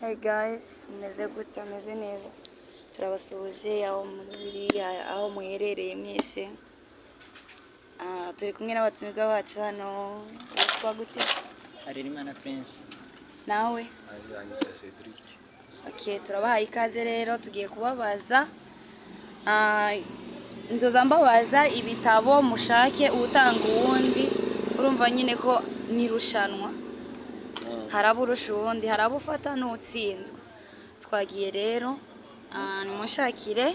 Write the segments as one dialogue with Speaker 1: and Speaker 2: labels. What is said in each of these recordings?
Speaker 1: Hey guys, meze gute meze neza. Turabasuje aho muherereye mwese. Turi kumwe n'abatumirwa bacu hano. Witwa gute?
Speaker 2: Harerimana Prince.
Speaker 1: Nawe?
Speaker 3: Anita Cedric.
Speaker 1: Okay, turabahaye ikaze rero tugiye kubabaza inzoza mbabaza ibitabo mushake utanga uwundi. Urumva nyine ko nirushanwa. Haraburusha uwundi, harabufata n'utsinzwe. Twagiye rero nimushakire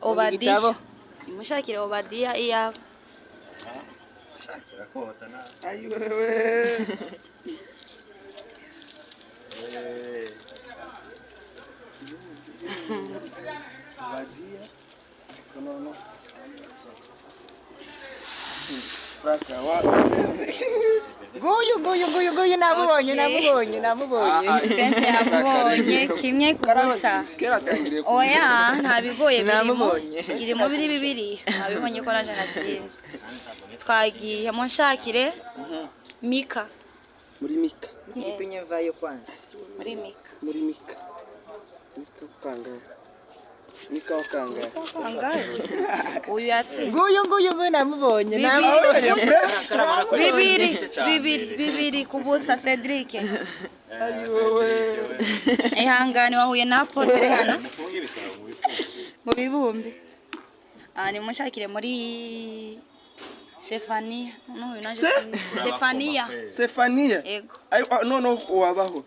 Speaker 1: Obadiya. Nimushakire Obadiya iyaba.
Speaker 3: Shakira kota na.
Speaker 2: Ayi wewe. Obadiya. Kono. Raka wa. Goyo namubonye.
Speaker 1: Prince yamubonye kimwe kubusa. Oya ntabigoye birimo. Kirimo bibiri. Nabibonye ko naje natsinzwe. Twagiye munshakire Mika.
Speaker 2: Muri Mika. Ngitunyevayo kwanza.
Speaker 1: Muri Mika.
Speaker 2: Mika kanga. Mika wakanga.
Speaker 1: Uyu yatsinze.
Speaker 2: Goyo namubonye.
Speaker 1: Bibiri kubusa Cedric.
Speaker 2: Ayi wewe.
Speaker 1: Ihangane wahuye na Apotre hano. Mu bibumbi. Ni munshakire muri Stefania. No, uyu naje
Speaker 2: Stefania.
Speaker 1: Yego.
Speaker 2: Ayi no wabaho.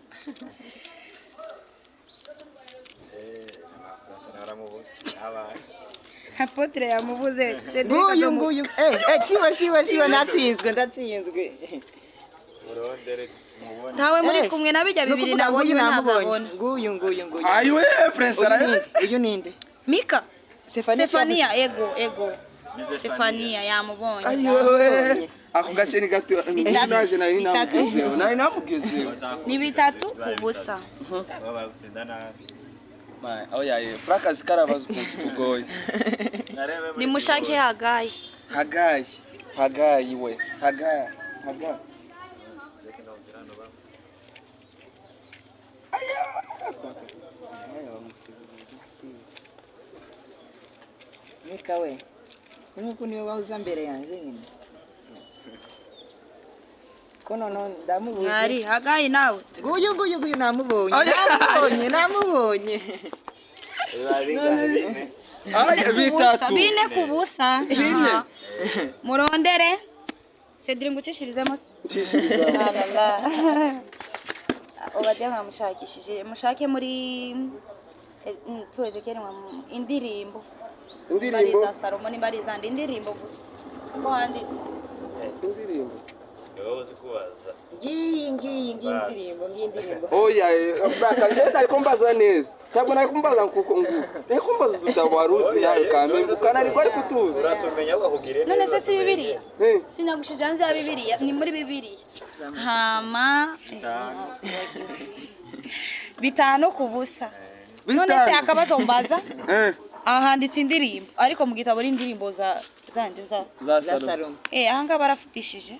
Speaker 1: Apotre yamubuze.
Speaker 2: Goyo. Siwa ndatsinzwe.
Speaker 3: Urondere mubone.
Speaker 1: Ntawe muri kumwe nabijya bibiri nabonye ntazabona.
Speaker 2: Goyo.
Speaker 3: Ayi we Prince ara.
Speaker 2: Uyu ninde?
Speaker 1: Mika.
Speaker 2: Stefania.
Speaker 1: Ego. Stefania yamubonye.
Speaker 2: Ayi wewe. Ako gaceri gato naje nari namugezeho.
Speaker 1: Ni bitatu kubusa.
Speaker 3: Baba gutsinda nabi.
Speaker 2: Oya frakazi karabazo tugoye.
Speaker 1: Ni mushake Hagayi.
Speaker 2: Hagayi we. Hagayi. Mika we. Nuko niwe wahuza mbere yanjye nyine. Kono ndamubonye.
Speaker 1: Mwari Hagayi nawe.
Speaker 2: Goyo namubonye. Bitatu.
Speaker 1: Bine kubusa. Murondere. Cedric ngucishirizemo. Obadiya nkamushakishije. Mushake muri tuweze kene indirimbo. Bariza Salomo ni bariza indirimbo gusa. Ko handitse.
Speaker 2: Indirimbo.
Speaker 3: Yowe uzikubaza.
Speaker 2: Ngiyi indirimbo. Oya braka jenda ariko mbaza neza. Tabwo nari kumbaza nkuko Reko mbaza dutabarusi nawe kambe kana ariko ari kutuza.
Speaker 3: Uratumenya bakugire neza.
Speaker 1: None se si Bibiliya? Sinagushize hanze ya Bibiliya, ni muri Bibiliya. Hama bitanu kubusa. None se akabazo mbaza? Ahanditse indirimbo ariko mu gitabo n'indirimbo za Salomo. Ahanga barafupishije.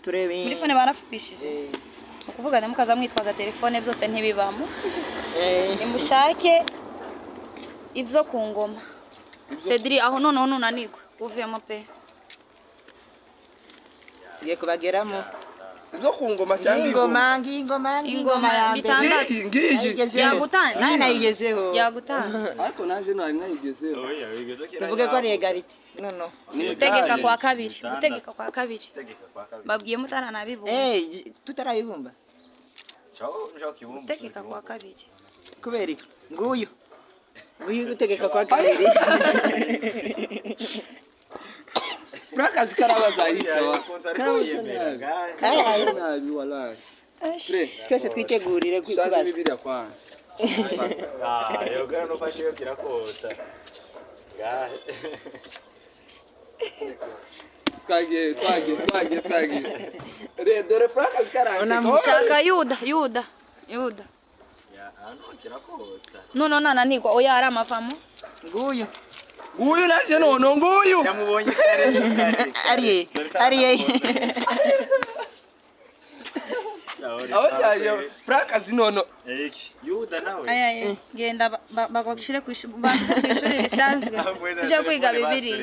Speaker 2: Turebe.
Speaker 1: Muri fone barafupishije. Ukuvugana mukaza mwitwaza telefone byose ntibibamo. Nimushake ibyo ku ngoma. Cedric aho noneho nunanirwa uvemo pe.
Speaker 2: Ngiye kubageramo. Ibyo ku ngoma cyangwa ingoma ya mbere. Ngiyi.
Speaker 1: Yagutanze.
Speaker 2: Nayigezeho.
Speaker 1: Yagutanze.
Speaker 2: Ariko naje nayigezeho.
Speaker 3: Oya wigeze kera.
Speaker 2: Tuvuge ko ari egalite. No.
Speaker 1: Gutegeka kwa kabiri. Babwiye mutaranabibu.
Speaker 2: Tutarabibumba.
Speaker 3: Ciao, kibumba.
Speaker 1: Gutegeka kwa kabiri.
Speaker 2: Kubera iki? Nguyu gutegeka kwa kabiri. Brakazi karabaza yicawa. Karabaza nabi wallahi. Twese twitegurire kwibaza. Bibiri kwanza.
Speaker 3: Yo no fashiyo kirakota. Gahe. Twagiye. Dore Frakazi karabaza.
Speaker 1: Unamushaka Yuda.
Speaker 3: Ya ano kirakota.
Speaker 1: No nananirwa oya ari amavamo.
Speaker 2: Nguyu naje none nguyu.
Speaker 3: Yamubonye kare.
Speaker 2: Ari. oya yo Frank azinono
Speaker 3: Iki Yuda nawe
Speaker 1: aya genda bagoshire kwishuri risanzwe uje kwiga bibiri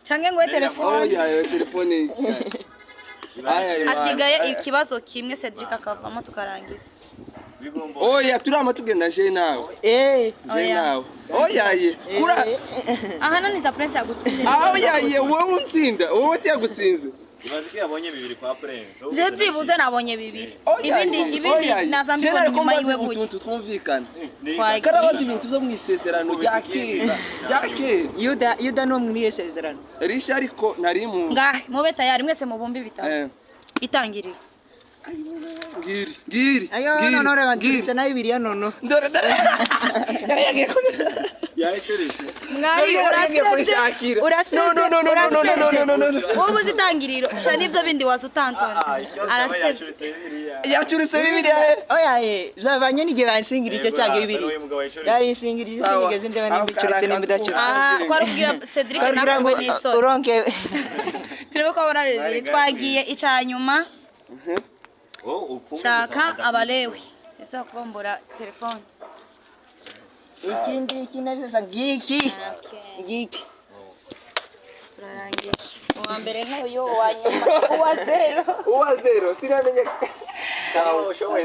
Speaker 1: canke ngo telefone
Speaker 2: oya yo telefone
Speaker 1: asigaye ikibazo kimwe Cedric akavamo tukarangiza
Speaker 2: oya turama tugenda je nawe je nawe oya ye kura
Speaker 1: aha nani za prince yagutsinze
Speaker 2: oya ye wowe untsinda wowe utiyagutsinze
Speaker 3: Ibaze ko yabonye bibiri kwa Prince.
Speaker 1: Je byibuze nabonye bibiri. Ibindi nazambikwa inyuma yiwe gutya.
Speaker 2: Twumvikana.
Speaker 1: Twagiye.
Speaker 2: Karabazi ibintu byo mwisezerano ryakira.
Speaker 4: Yuda no mwisezerano.
Speaker 2: Risha ariko nari mu.
Speaker 1: Ngahe mube tayari mwese mubumbi bitabo. Itangirira.
Speaker 2: Ngiri.
Speaker 4: Ayo no reba ngiri na bibiri nono.
Speaker 2: Dore. Yagiye ko.
Speaker 3: Yayicuritse.
Speaker 1: Mwari uraseze. No. Wowe uzitangiriro. Sha nivyo bindi wazutantona. Araseze.
Speaker 2: Yacuritse bibiri.
Speaker 4: Oya zabanye nige bansingira icyo cyage bibiri. Yayisingira icyo nigeze ndeba n'imbicuritse n'imbidacuritse.
Speaker 1: Kwarubwira Cedric nakwe n'isoni.
Speaker 4: Uronke.
Speaker 1: Turebe ko abona bibiri twagiye icanyuma. Shaka abalewi. Sisi wakubombora telefone.
Speaker 4: Ikindi kinazeza ngiki. Ngiki.
Speaker 1: Turarangiye. Uwa mbere n'uyo wa nyuma. Uwa zero.
Speaker 2: Sinamenye. Sawa, showe.